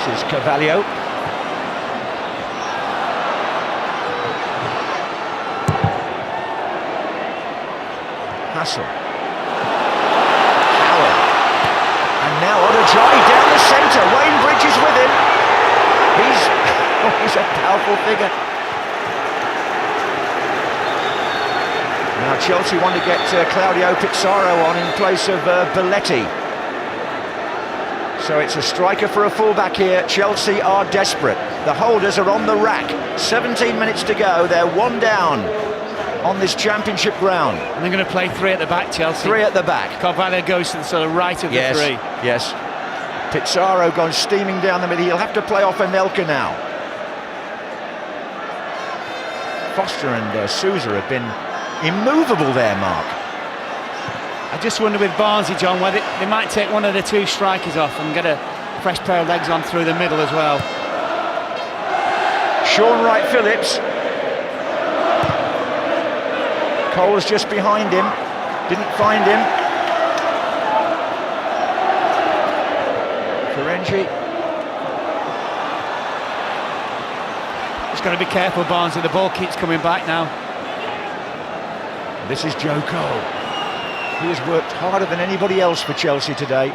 This is Carvalho. Hassel. Howard. And now Odegaard down the centre. Wayne Bridge is with him. He's a powerful figure. Now Chelsea want to get Claudio Pizarro on in place of Belletti. So it's a striker for a fullback here. Chelsea are desperate. The holders are on the rack. 17 minutes to go. They're one down on this championship ground. And they're going to play three at the back, Chelsea. Three at the back. Carvalho goes to the sort of right of the three. Yes. Pizarro gone steaming down the middle. He'll have to play off Anelka now. Foster and Souza have been immovable there, Mark. I just wonder with Barnsley, John, whether they might take one of the two strikers off and get a fresh pair of legs on through the middle as well. Sean Wright-Phillips. Cole's just behind him. Didn't find him. Ferengi. Just got to be careful, Barnsley. The ball keeps coming back now. This is Joe Cole. He has worked harder than anybody else for Chelsea today.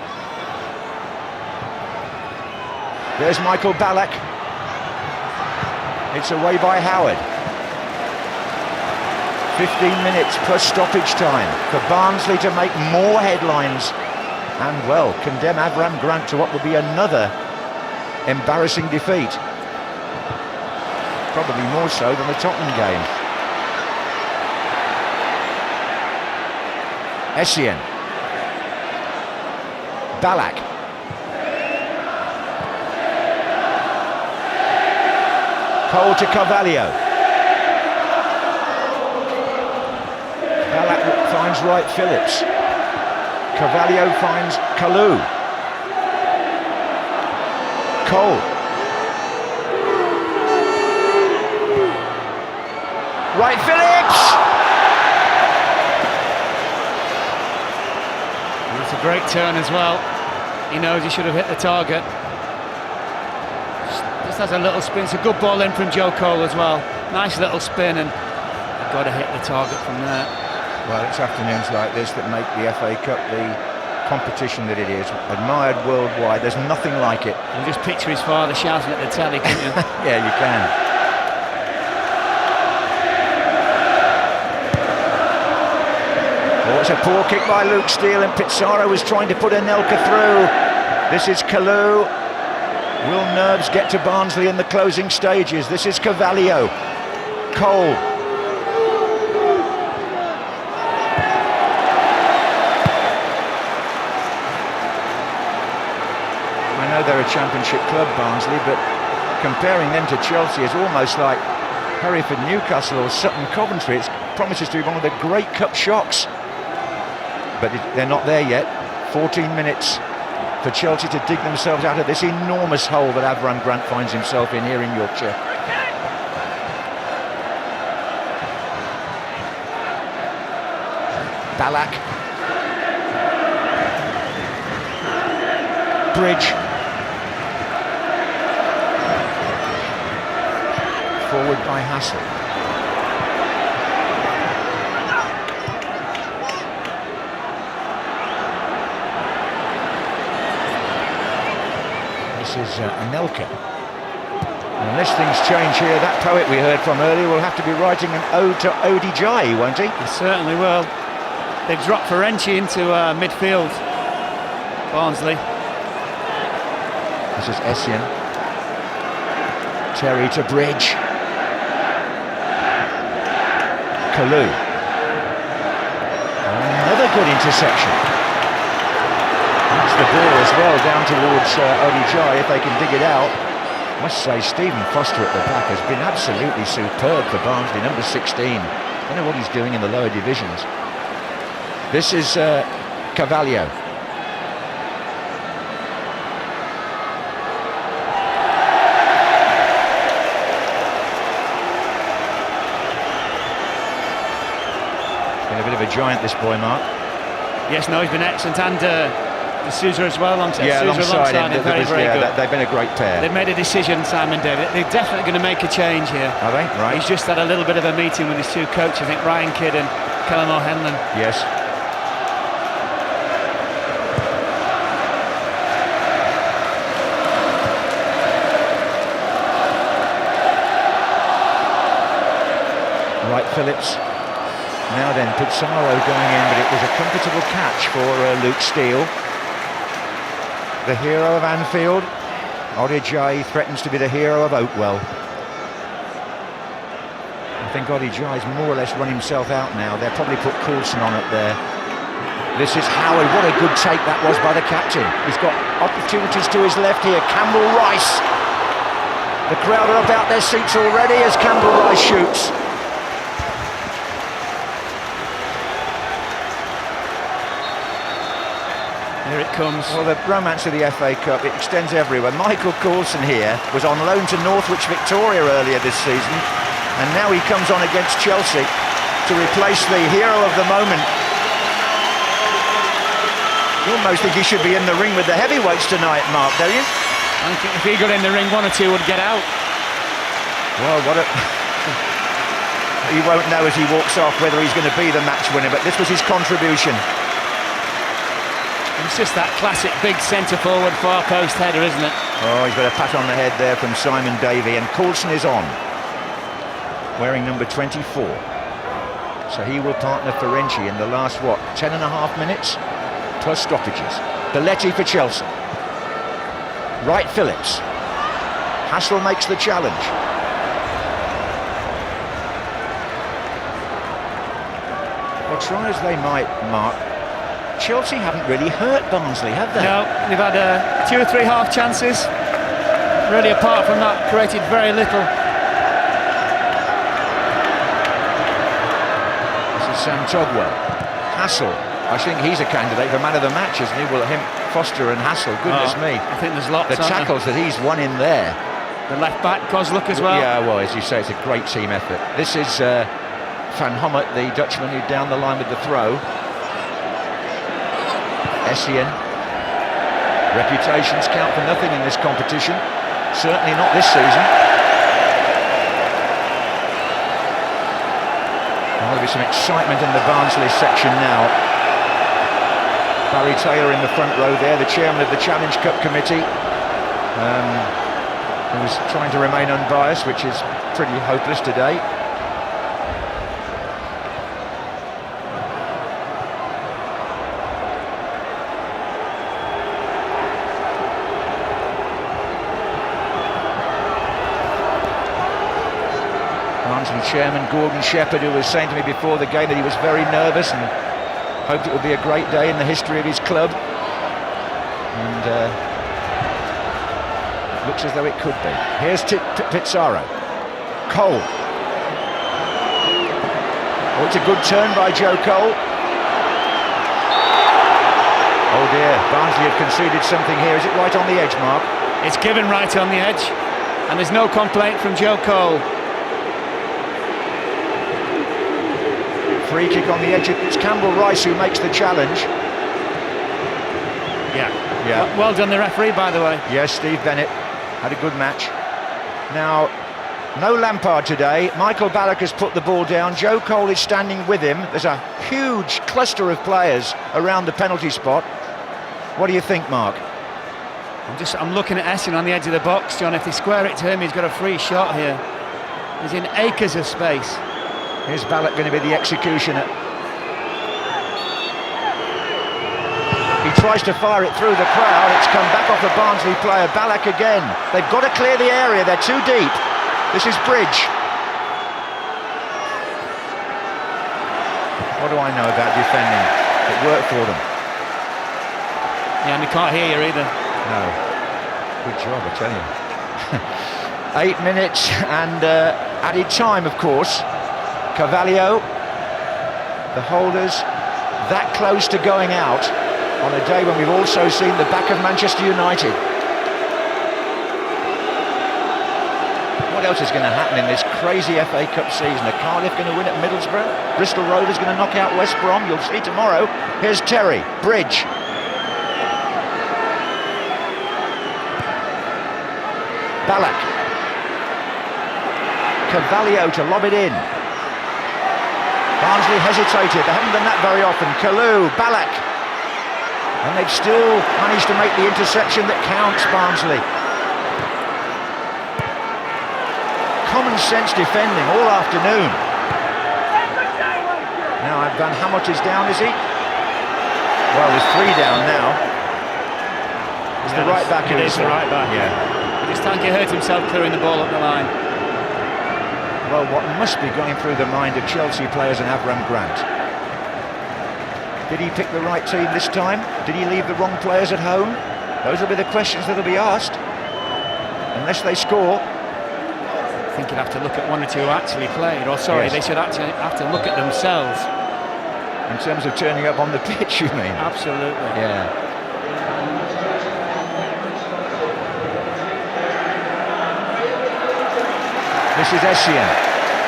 There's Michael Ballack. It's away by Howard. 15 minutes plus stoppage time for Barnsley to make more headlines and, well, condemn Avram Grant to what will be another embarrassing defeat. Probably more so than the Tottenham game. Essien. Ballack. Cole to Carvalho. Ballack finds Wright-Phillips. Carvalho finds Kalou. Cole. Wright-Phillips! It's a great turn as well. He knows he should have hit the target. Just has a little spin. It's a good ball in from Joe Cole as well. Nice little spin, and got to hit the target from there. Well, it's afternoons like this that make the FA Cup the competition that it is. Admired worldwide. There's nothing like it. You can just picture his father shouting at the telly, can't you? Yeah, you can. Oh, it's a poor kick by Luke Steele, and Pizarro was trying to put Anelka through. This is Kalou. Will nerves get to Barnsley in the closing stages? This is Carvalho. Cole. I know they're a championship club, Barnsley, but comparing them to Chelsea is almost like Hereford Newcastle or Sutton Coventry. It promises to be one of the great cup shocks. But they're not there yet. 14 minutes for Chelsea to dig themselves out of this enormous hole that Avram Grant finds himself in here in Yorkshire. Ballack. Bridge. Forward by Hassel. This is Anelka. Unless things change here, that poet we heard from earlier will have to be writing an ode to Odegaard, won't he? He certainly will. They've dropped Ferengi into midfield, Barnsley. This is Essien. Terry to Bridge. Kalou. Another good interception. That's the ball as well down towards Odegaard if they can dig it out. I must say Stephen Foster at the back has been absolutely superb for Barnsley, number 16. I don't know what he's doing in the lower divisions. This is Carvalho. Been a bit of a giant, this boy, Mark. Yes, no, he's been excellent, and Souza as well, yeah, alongside him. Very, very good. They've been a great pair. They've made a decision, Simon David. They're definitely going to make a change here. Are they? Right. He's just had a little bit of a meeting with his two coaches, I think Ryan Kidd and Callum O'Hanlon. Yes. Right, Phillips. Now then, Pizarro going in, but it was a comfortable catch for Luke Steele. The hero of Anfield. Odigay threatens to be the hero of Oakwell. I think Odigay's more or less run himself out now. They'll probably put Coulson on up there. This is Howard. What a good take that was by the captain. He's got opportunities to his left here. Campbell Rice. The crowd are up out their seats already as Campbell Rice shoots. Here it comes. Well, the romance of the FA Cup, it extends everywhere. Michael Coulson here was on loan to Northwich Victoria earlier this season, and now he comes on against Chelsea to replace the hero of the moment. You almost think he should be in the ring with the heavyweights tonight, Mark, don't you? I think if he got in the ring, one or two would get out. Well, what a... He won't know as he walks off whether he's going to be the match winner, but this was his contribution. It's just that classic big centre-forward far post header, isn't it? Oh, he's got a pat on the head there from Simon Davey, and Coulson is on, wearing number 24. So he will partner Ferenczi in the last, 10 and a half minutes? Plus stoppages. Belletti for Chelsea. Right, Phillips. Hassel makes the challenge. Well, try as they might, Mark, Chelsea haven't really hurt Barnsley, have they? No, they've had 2 or 3 half chances. Really, apart from that, created very little. This is Sam Togwell. Hassel, I think he's a candidate for man of the match, isn't he? Well, him, Foster and Hassel, goodness me. I think there's lots. The tackles that he's won in there. The left back, Kozluk as well. Yeah, well, as you say, it's a great team effort. This is Van Hommert, the Dutchman, who down the line with the throw. Essien. Reputations count for nothing in this competition. Certainly not this season. There'll be some excitement in the Barnsley section now. Barry Taylor in the front row there, the chairman of the Challenge Cup Committee, who's trying to remain unbiased, which is pretty hopeless today. Chairman Gordon Shepherd, who was saying to me before the game that he was very nervous and hoped it would be a great day in the history of his club, and looks as though it could be. Here's Pizarro. Cole. Oh, it's a good turn by Joe Cole. Oh dear, Barnsley have conceded something here. Is it right on the edge, Mark? It's given right on the edge, and there's no complaint from Joe Cole. Free kick on the edge. It's Campbell Rice who makes the challenge. Yeah. Well done, the referee, by the way. Yes, Steve Bennett had a good match. Now, no Lampard today. Michael Ballack has put the ball down. Joe Cole is standing with him. There's a huge cluster of players around the penalty spot. What do you think, Mark? I'm looking at Essien on the edge of the box, John. If they square it to him, he's got a free shot here. He's in acres of space. Here's Ballack going to be the executioner. He tries to fire it through the crowd. It's come back off the Barnsley player. Ballack again. They've got to clear the area. They're too deep. This is Bridge. What do I know about defending? It worked for them. Yeah, and they can't hear you either. No. Good job, I tell you. 8 minutes and added time, of course. Carvalho, the holders, that close to going out on a day when we've also seen the back of Manchester United. What else is going to happen in this crazy FA Cup season? Are Cardiff going to win at Middlesbrough? Bristol Rovers going to knock out West Brom? You'll see tomorrow. Here's Terry, Bridge. Ballack. Carvalho to lob it in. Barnsley hesitated, they haven't done that very often. Kalou, Ballack. And they've still managed to make the interception that counts, Barnsley. Common sense defending all afternoon. Now Van Hamot is down, is he? Well, there's 3 down now. It's the right back. It is the right back. Yeah. This time he hurt himself clearing the ball up the line. Well, what must be going through the mind of Chelsea players and Avram Grant? Did he pick the right team this time? Did he leave the wrong players at home? Those will be the questions that will be asked. Unless they score. I think you'd have to look at 1 or 2 who actually played. Or sorry, Yes. they should actually have to look at themselves. In terms of turning up on the pitch, you mean? Absolutely. Yeah. This is Essien.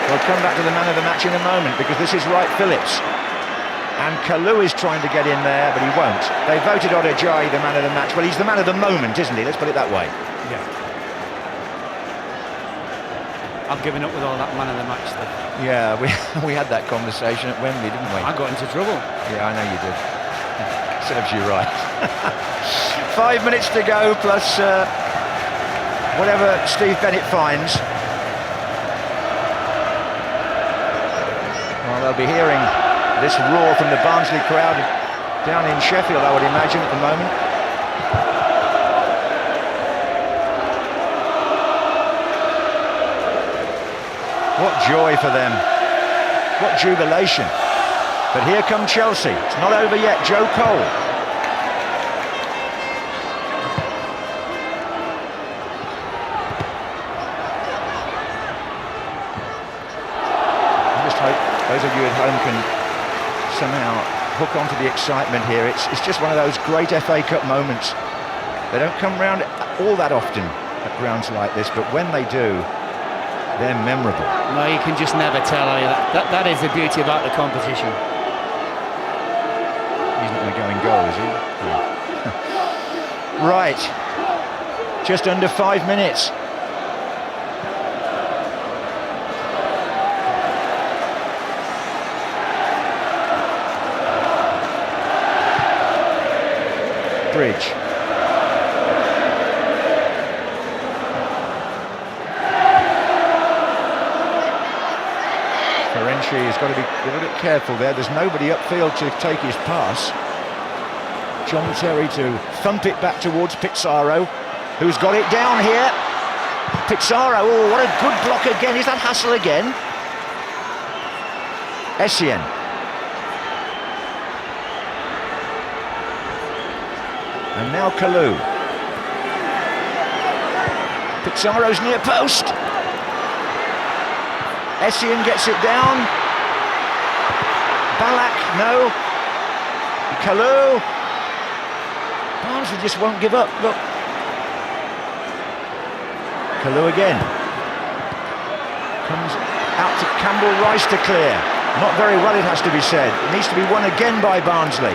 We'll come back to the man of the match in a moment because this is Wright Phillips. And Kalou is trying to get in there, but he won't. They voted Odejayi the man of the match. Well, he's the man of the moment, isn't he? Let's put it that way. Yeah. I've given up with all that man of the match stuff. Yeah, we had that conversation at Wembley, didn't we? I got into trouble. Yeah, I know you did. Serves you right. 5 minutes to go, plus whatever Steve Bennett finds. Well, they'll be hearing this roar from the Barnsley crowd down in Sheffield, I would imagine, at the moment. What joy for them. What jubilation. But here come Chelsea. It's not over yet. Joe Cole. I just hope those of you at home can somehow hook onto the excitement here. It's just one of those great FA Cup moments. They don't come round all that often at grounds like this, but when they do, they're memorable. No, you can just never tell, are you? That is the beauty about the competition. He's not going to go in goal, is he? No. Right. Just under 5 minutes. Bridge. Ferenczi has got to be a little bit careful there. There's nobody upfield to take his pass. John Terry to thump it back towards Pizarro, who's got it down here. Pizarro, oh, what a good block again. Is that Hassel again? Essien. And now Kalou. Pizarro's near post. Essien gets it down. Ballack, no. Kalou. Barnsley just won't give up, look. Kalou again. Comes out to Campbell Rice to clear. Not very well, it has to be said. It needs to be won again by Barnsley.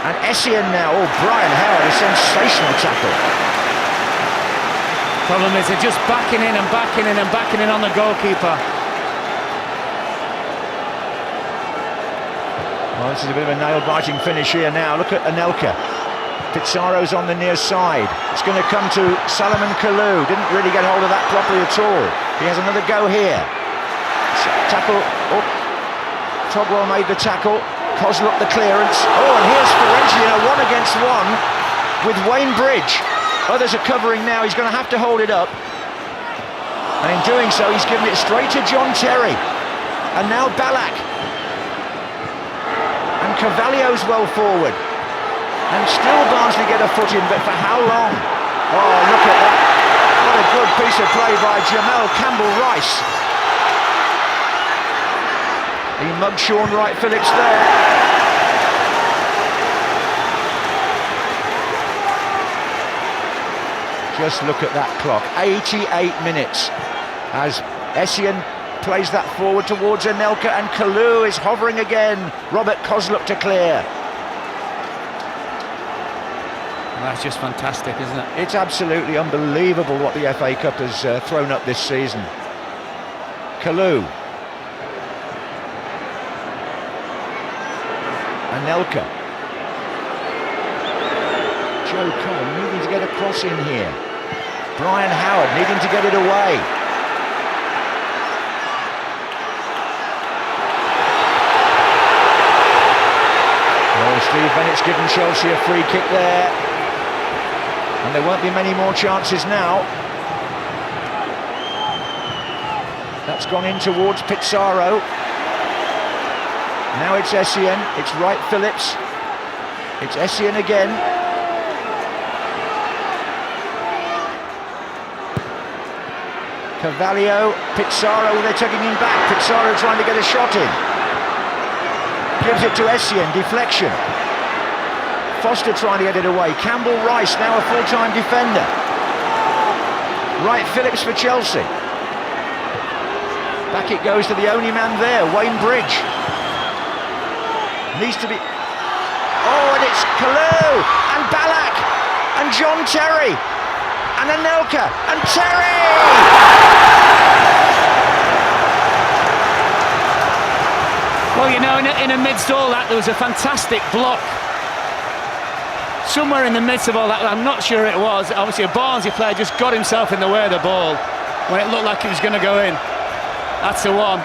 And Essien now, oh, Brian Howard, a sensational tackle. Problem is they're just backing in and backing in and backing in on the goalkeeper. Well, this is a bit of a nail-biting finish here now. Look at Anelka. Pizarro's on the near side. It's going to come to Salomon Kalou. Didn't really get hold of that properly at all. He has another go here. Tackle. Oh, Togwell made the tackle. Kozluk the clearance. Oh, and here's Ferenczi in a 1-against-1 with Wayne Bridge. Others are covering now. He's going to have to hold it up. And in doing so, he's given it straight to John Terry. And now Ballack. And Carvalho's well forward. And still Barnsley get a foot in, but for how long? Oh, look at that. What a good piece of play by Jamel Campbell-Rice. He mugged Sean Wright Phillips there. Just look at that clock. 88 minutes as Essien plays that forward towards Anelka, and Kalou is hovering again. Robert Kozluk to clear. Well, that's just fantastic, isn't it? It's absolutely unbelievable what the FA Cup has thrown up this season. Kalou. Anelka. Joe Cole needing to get a cross in here. Brian Howard needing to get it away. Oh, Steve Bennett's given Chelsea a free kick there. And there won't be many more chances now. That's gone in towards Pizarro. Now it's Essien, it's Wright Phillips. It's Essien again. Carvalho, Pizarro, they're tugging him back. Pizarro trying to get a shot in. Gives it to Essien, deflection. Foster trying to get it away. Campbell Rice, now a full-time defender. Wright Phillips for Chelsea. Back it goes to the only man there, Wayne Bridge. Needs to be... Oh, and it's Kalou, and Ballack, and John Terry, and Anelka, and Terry! Well, you know, in amidst all that, there was a fantastic block. Somewhere in the midst of all that, I'm not sure it was. Obviously, a Barnsley player just got himself in the way of the ball when it looked like it was going to go in. That's the one.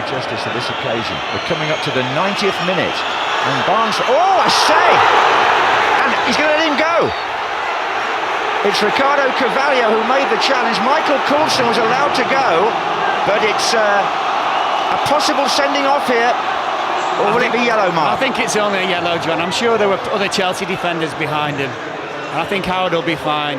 Justice to this occasion. We're coming up to the 90th minute, and Barnes, oh, I say, and he's going to let him go. It's Ricardo Carvalho who made the challenge. Michael Coulson was allowed to go, but it's a possible sending off here, or will it be yellow, Mark? I think it's only a yellow, John. I'm sure there were other Chelsea defenders behind him, and I think Howard will be fine.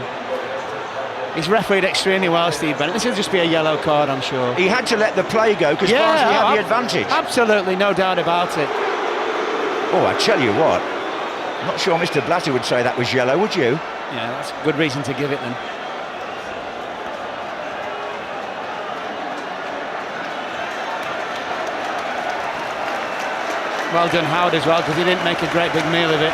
He's refereed extremely well, Steve Bennett. This will just be a yellow card, I'm sure. He had to let the play go because Barnsley had the advantage. Absolutely, no doubt about it. Oh, I tell you what, I'm not sure Mr. Blatter would say that was yellow, would you? Yeah, that's a good reason to give it then. Well done, Howard, as well, because he didn't make a great big meal of it.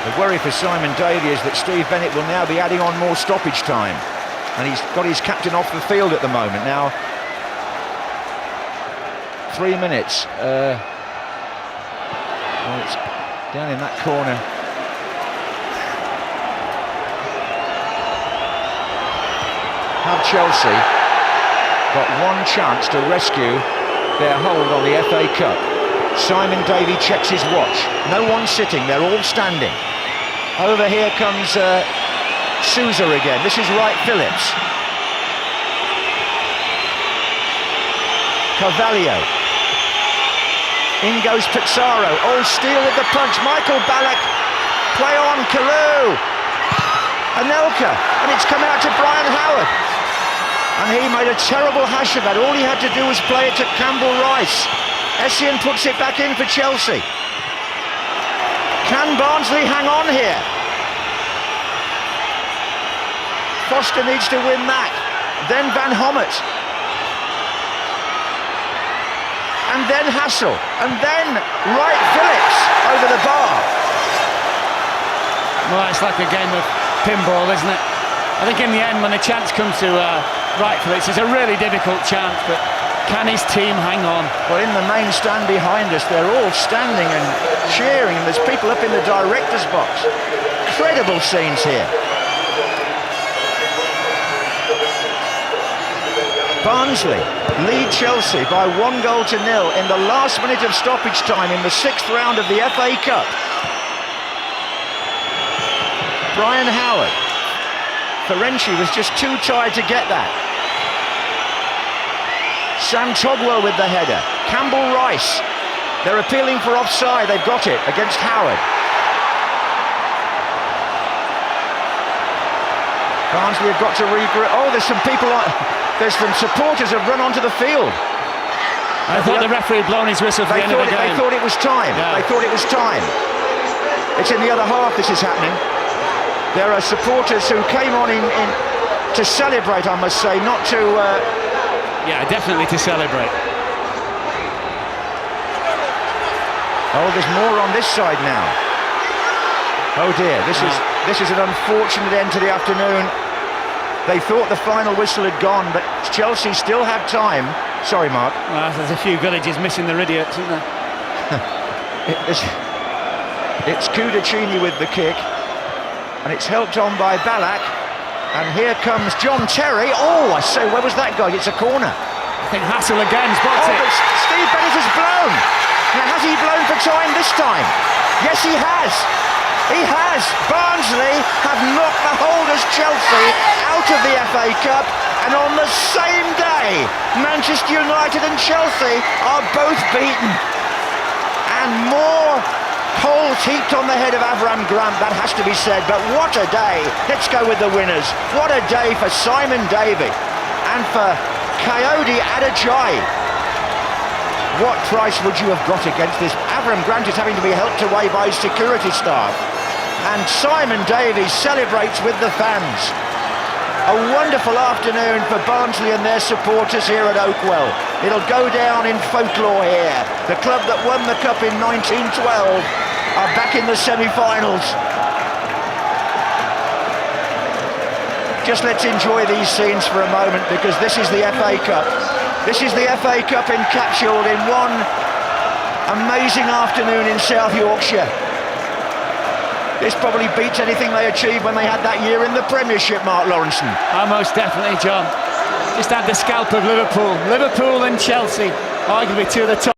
The worry for Simon Davey is that Steve Bennett will now be adding on more stoppage time, and he's got his captain off the field at the moment now. 3 minutes. Well, it's down in that corner. Have Chelsea got one chance to rescue their hold on the FA Cup? Simon Davey checks his watch. No one's sitting, they're all standing. Over here comes Souza again. This is Wright Phillips. Carvalho. In goes Pizarro. Oh, steal with the punch. Michael Ballack. Play on, Kalou. Anelka. And it's come out to Brian Howard. And he made a terrible hash of that. All he had to do was play it to Campbell Rice. Essien puts it back in for Chelsea. Can Barnsley hang on here? Foster needs to win that. Then Van Hommert. And then Hassel. And then Wright Phillips over the bar. Well, it's like a game of pinball, isn't it? I think in the end, when the chance comes to Wright Phillips, it's a really difficult chance, but can his team hang on? Well, in the main stand behind us, they're all standing and cheering, and there's people up in the director's box. Incredible scenes here. Barnsley lead Chelsea by 1-0 in the last minute of stoppage time in the 6th round of the FA Cup. Brian Howard. Ferenczi was just too tired to get that. Sam Togwell with the header. Campbell Rice. They're appealing for offside. They've got it against Howard. Barnsley have got to regroup. Oh, there's some people on... There's some supporters have run onto the field. I thought the referee had blown his whistle for the end of the game. They thought it was time. Yeah. They thought it was time. It's in the other half this is happening. There are supporters who came on in to celebrate, I must say, not to... Yeah, definitely to celebrate. Oh, there's more on this side now. Oh dear, this is an unfortunate end to the afternoon. They thought the final whistle had gone, but Chelsea still have time. Sorry, Mark. Well, there's a few villages missing the idiots, isn't there? It's Kudachini with the kick, and it's helped on by Ballack. And here comes John Terry. Oh, I say, where was that guy? It's a corner. I think Hassel again's blocked it. But Steve Bennett has blown. Now, has he blown for time this time? Yes, he has. He has. Barnsley have knocked the holders Chelsea out of the FA Cup, and on the same day, Manchester United and Chelsea are both beaten. And more coals heaped on the head of Avram Grant, that has to be said, but what a day. Let's go with the winners. What a day for Simon Davey and for Coyote Adajai. What price would you have got against this? Avram Grant is having to be helped away by his security staff, and Simon Davey celebrates with the fans. A wonderful afternoon for Barnsley and their supporters here at Oakwell. It'll go down in folklore here. The club that won the cup in 1912 are back in the semi-finals. Just let's enjoy these scenes for a moment, because this is the FA Cup. This is the FA Cup encapsulated in one amazing afternoon in South Yorkshire. This probably beats anything they achieved when they had that year in the Premiership, Mark Lawrenson. Oh, most definitely, John. Just had the scalp of Liverpool. Liverpool and Chelsea, arguably two of the top